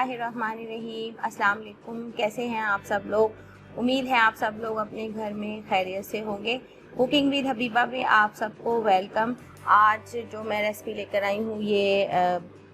बिस्मिल्लाहिर्रहमानिर्रहीम। अस्सलाम वालेकुम। कैसे हैं आप सब लोग? उम्मीद है आप सब लोग अपने घर में खैरियत से होंगे। कुकिंग विद हबीबा में आप सबको वेलकम। आज जो मैं रेसिपी लेकर आई हूँ ये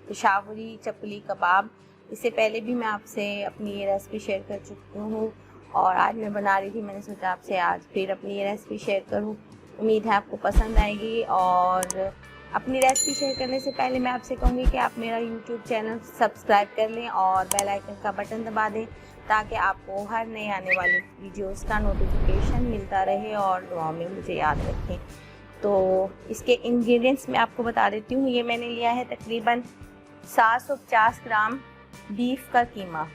पेशावरी चपली कबाब। इससे पहले भी मैं आपसे अपनी ये रेसिपी शेयर कर चुकी हूँ और आज मैं बना रही थी, मैंने सोचा आपसे आज फिर अपनी ये रेसिपी शेयर करूँ। उम्मीद है आपको पसंद आएगी। और अपनी रेसिपी शेयर करने से पहले मैं आपसे कहूँगी कि आप मेरा यूट्यूब चैनल सब्सक्राइब कर लें और बेल आइकन का बटन दबा दें ताकि आपको हर नए आने वाली वीडियोस का नोटिफिकेशन मिलता रहे और दुआ में मुझे याद रखें। तो इसके इंग्रेडिएंट्स मैं आपको बता देती हूँ। ये मैंने लिया है तकरीबन 750 ग्राम बीफ का कीमा।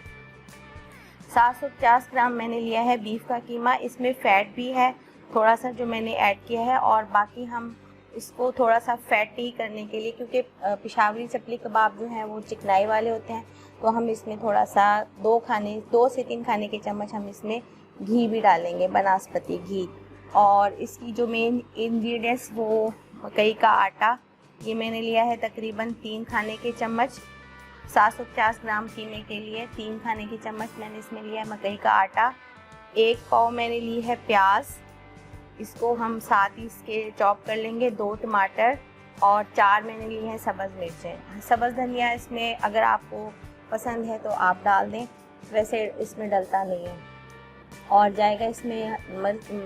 750 ग्राम मैंने लिया है बीफ का कीमा। इसमें फ़ैट भी है थोड़ा सा जो मैंने ऐड किया है, और बाकी हम इसको थोड़ा सा फैटी करने के लिए, क्योंकि पेशावरी चपली कबाब जो हैं वो चिकनाई वाले होते हैं, तो हम इसमें थोड़ा सा 2 से 3 खाने के चम्मच हम इसमें घी भी डालेंगे, बनास्पति घी। और इसकी जो मेन इंग्रेडिएंट्स वो मकई का आटा, ये मैंने लिया है तकरीबन 3 खाने के चम्मच। 750 ग्राम कीमे के लिए 3 खाने के चम्मच मैंने इसमें लिया है मकई का आटा। 1 पाव मैंने ली है प्याज, इसको हम साथ ही इसके चॉप कर लेंगे। 2 टमाटर और 4 मैंने लिए हैं सब्ज़ मिर्चें। सब्ज़ धनिया इसमें अगर आपको पसंद है तो आप डाल दें, वैसे इसमें डलता नहीं है। और जाएगा इसमें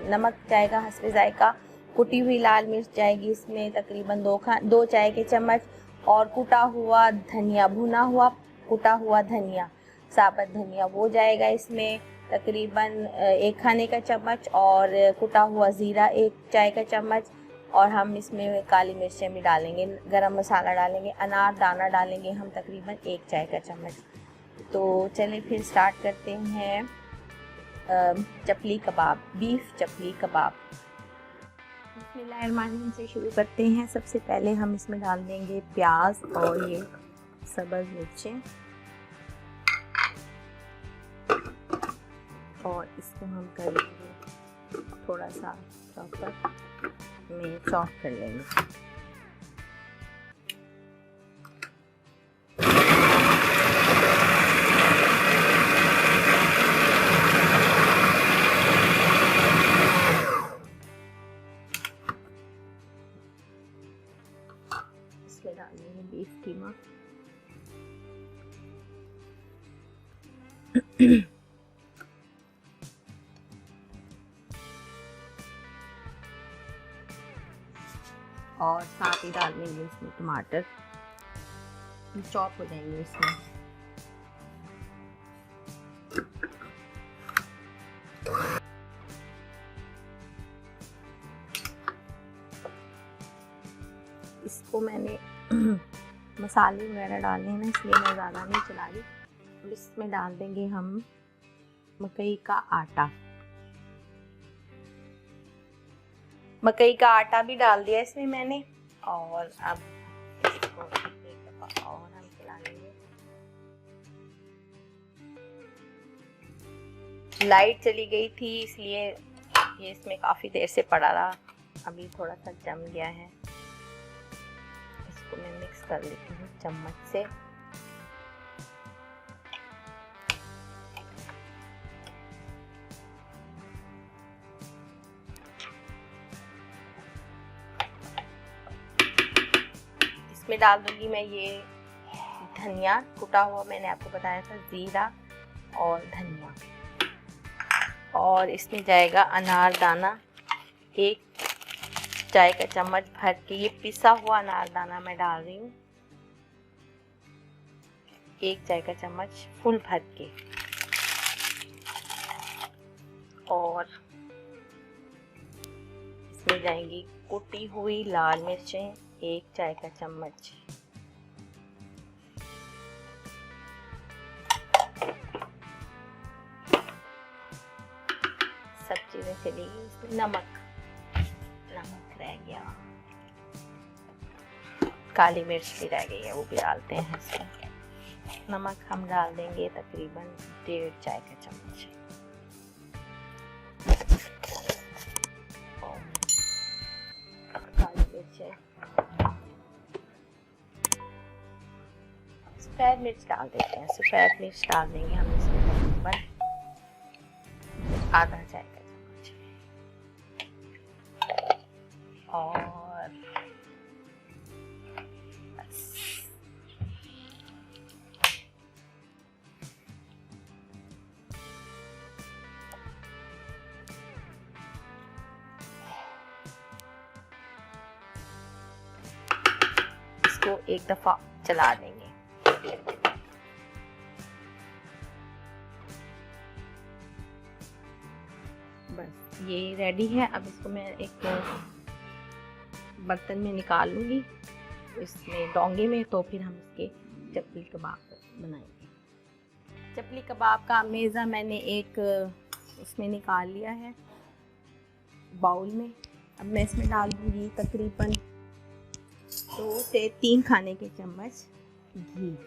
नमक जाएगा हस्बे जायका। कुटी हुई लाल मिर्च जाएगी इसमें तकरीबन 2 चाय के चम्मच। और कुटा हुआ धनिया, भुना हुआ कुटा हुआ धनिया, साबुत धनिया, वो जाएगा इसमें तकरीबन 1 खाने का चम्मच। और कुटा हुआ ज़ीरा 1 चाय का चम्मच। और हम इसमें काली मिर्चें भी डालेंगे, गरम मसाला डालेंगे, अनार दाना डालेंगे हम तकरीबन 1 चाय का चम्मच। तो चलिए फिर स्टार्ट करते हैं चपली कबाब, बीफ चपली कबाब। बिस्मिल्लाहिर्रहमानिर्रहीम से शुरू करते हैं। सबसे पहले हम इसमें डाल देंगे प्याज और ये सब्ज़ मिर्चें, और इसको हम करेंगे थोड़ा सा चॉपर में चॉप कर लेंगे। इसमें डालेंगे बीफ कीमा। और साथ ही डाल देंगे इसमें टमाटर, चॉप हो जाएंगे इसमें। इसको मैंने मसाले वगैरह डालने हैं ना, इसलिए मैं ज़्यादा नहीं चला रही। अब इसमें डाल देंगे हम मकई का आटा। मकई का आटा भी डाल दिया इसमें मैंने। और अब इसको एक दफ़ा और हम चला लेंगे। लाइट चली गई थी इसलिए ये इसमें काफ़ी देर से पड़ा रहा, अभी थोड़ा सा जम गया है। इसको मैं मिक्स कर लेती हूँ चम्मच से। इसमें डाल दूंगी मैं ये धनिया कुटा हुआ, मैंने आपको बताया था, ज़ीरा और धनिया। और इसमें जाएगा अनार दाना 1 चाय का चम्मच भर के, ये पिसा हुआ अनार दाना मैं डाल रही हूँ 1 चाय का चम्मच फुल भर के। और इसमें जाएंगी कुटी हुई लाल मिर्चें 1 चाय का चम्मच। सब चीज़ें चलेगी। इसमें नमक रह गया, काली मिर्च भी रह गई है, वो भी डालते हैं इसमें। नमक हम डाल देंगे तकरीबन 1.5 चाय का चम्मच। काली मिर्च सफ़ेद मिर्च डाल देते हैं। सफ़ेद मिर्च डाल देंगे हम इसके ऊपर, आधा चाय का चम्मच। और बस इसको एक दफ़ा चला देंगे। बस ये रेडी है। अब इसको मैं एक बर्तन में निकाल लूँगी, इसमें डोंगे में, तो फिर हम इसके चपली कबाब बनाएंगे। चपली कबाब का मेज़ा मैंने एक उसमें निकाल लिया है, बाउल में। अब मैं इसमें डाल दूँगी तकरीबन 2 से 3 खाने के चम्मच घी।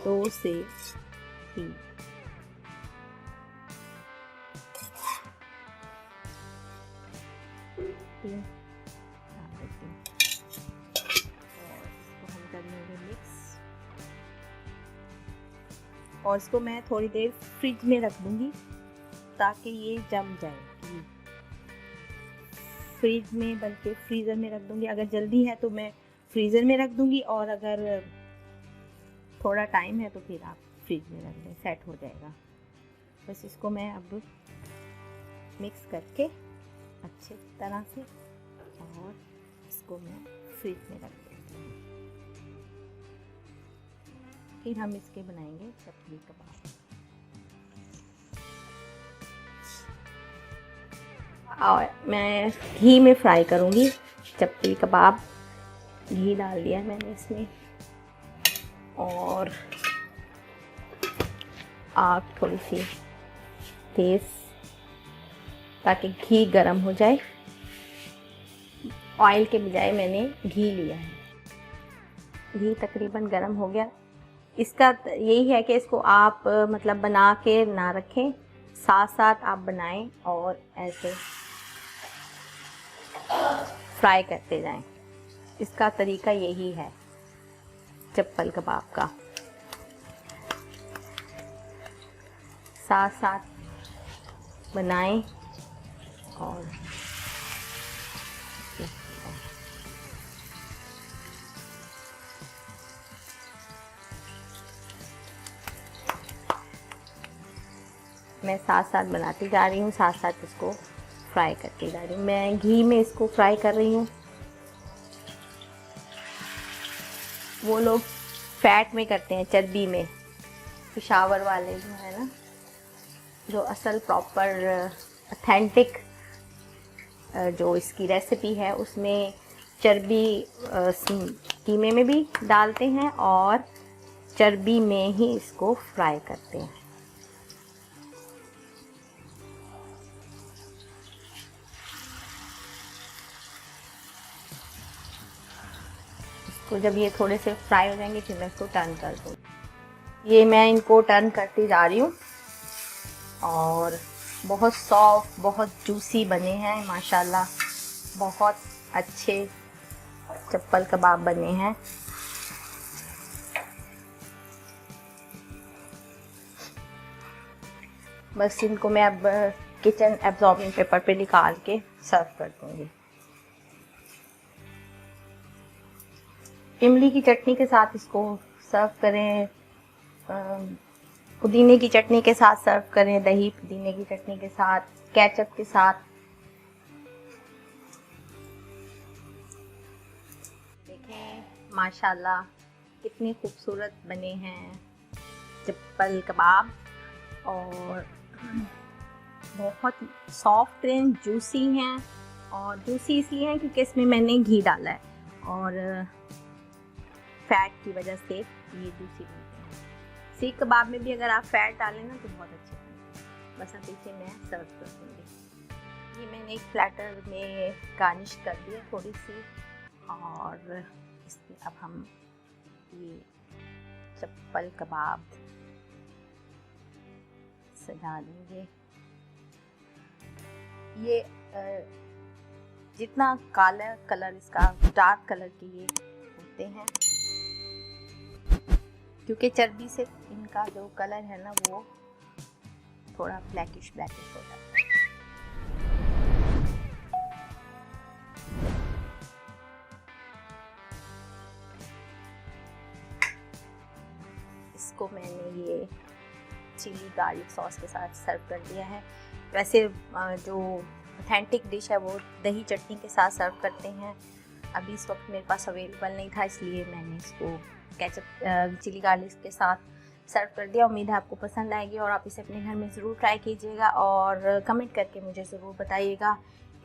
दो से 3 मिक्स। और इसको मैं थोड़ी देर फ्रिज में रख दूंगी ताकि ये जम जाए। फ्रिज में बल्कि फ्रीज़र में रख दूंगी। अगर जल्दी है तो मैं फ्रीज़र में रख दूंगी, और अगर थोड़ा टाइम है तो फिर आप फ्रिज में रख दें, सेट हो जाएगा। बस इसको मैं अब मिक्स करके अच्छे तरह से, और इसको मैं फ्रिज में रख देती हूँ। फिर हम इसके बनाएंगे चपली कबाब। और मैं घी में फ्राई करूँगी चपली कबाब। घी डाल दिया मैंने इसमें, और आग थोड़ी सी तेज़, ताकि घी गर्म हो जाए। ऑयल के बजाय मैंने घी लिया है। घी तकरीबन गर्म हो गया। इसका यही है कि इसको आप मतलब बना के ना रखें, साथ साथ आप बनाएं और ऐसे फ्राई करते जाएं। इसका तरीका यही है चप्पल कबाब का। साथ साथ बनाएं और मैं साथ साथ बनाती जा रही हूँ, साथ साथ इसको फ्राई करती जा रही हूँ। मैं घी में इसको फ्राई कर रही हूँ। वो लोग फैट में करते हैं, चर्बी में। पेशावर वाले जो है ना, जो असल प्रॉपर ऑथेंटिक जो इसकी रेसिपी है, उसमें चर्बी कीमे में भी डालते हैं और चर्बी में ही इसको फ्राई करते हैं। तो जब ये थोड़े से फ्राई हो जाएंगे फिर मैं इसको टर्न कर दूँगी। ये मैं इनको टर्न करती जा रही हूँ, और बहुत सॉफ्ट, बहुत जूसी बने हैं माशाल्लाह। बहुत अच्छे चप्पल कबाब बने हैं। बस इनको मैं अब किचन एब्जॉर्बिंग पेपर पे निकाल के सर्व कर दूँगी। इमली की चटनी के साथ इसको सर्व करें, पुदीने की चटनी के साथ सर्व करें, दही पुदीने की चटनी के साथ, केचप के साथ। देखें माशाल्लाह कितने खूबसूरत बने हैं चप्पल कबाब, और बहुत सॉफ्ट हैं, जूसी हैं। और जूसी इसलिए हैं क्योंकि इसमें मैंने घी डाला है, और फैट की वजह से ये जूसी बनते हैं। सीख कबाब में भी अगर आप फैट डालें ना तो बहुत अच्छे बनते हैं। बस अब इसे मैं सर्व कर दूँगी। ये मैंने एक प्लेटर में गार्निश कर दिया थोड़ी सी, और इसमें अब हम ये चप्पल कबाब सजा देंगे। ये जितना काला कलर इसका, डार्क कलर के ये होते हैं, क्योंकि चर्बी से इनका जो कलर है ना वो थोड़ा ब्लैकिश होता है। इसको मैंने ये चिली गार्लिक सॉस के साथ सर्व कर दिया है। वैसे जो ऑथेंटिक डिश है वो दही चटनी के साथ सर्व करते हैं। अभी इस वक्त मेरे पास अवेलेबल नहीं था, इसलिए मैंने इसको केचप चिली गार्लिक के साथ सर्व कर दिया। उम्मीद है आपको पसंद आएगी और आप इसे अपने घर में ज़रूर ट्राई कीजिएगा और कमेंट करके मुझे ज़रूर बताइएगा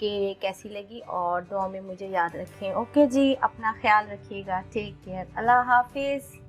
कि कैसी लगी, और दुआ में मुझे याद रखें। ओके जी, अपना ख्याल रखिएगा। Take care. अल्लाह हाफिज़।